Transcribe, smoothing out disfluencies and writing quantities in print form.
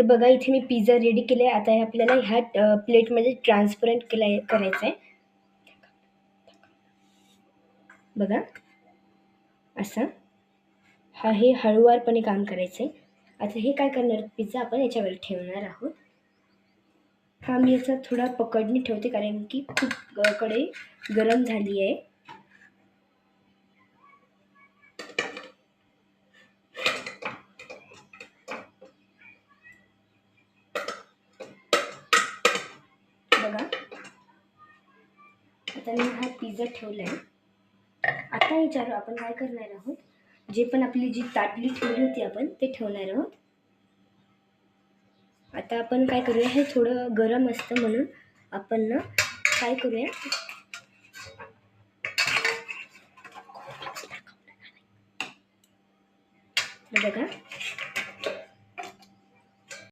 बघा इथे मी pizza ready केला आहे. आता हे आपल्याला ह्या प्लेटमध्ये ट्रान्सपरंट करायचं आहे. बघा असं हे हळूवारपणे काम करायचं आहे. आता हे काय करणार, पिझ्झा आपण याच्यावर ठेवणार आहोत. मी याचा थोडा पकडणी ठेवते कारण की खूप कढई गरम झाली आहे. बघा आता मी हा पिझ्झा ठेवला आहे. आता याच्यावर आपण काय करणार आहोत, जे पण आपली जी ताटली ठेवली होती आपण ते ठेवणार आहोत. आता आपण काय करूया, हे थोडं गरम असतं म्हणून आपण ना काय करूया, बघा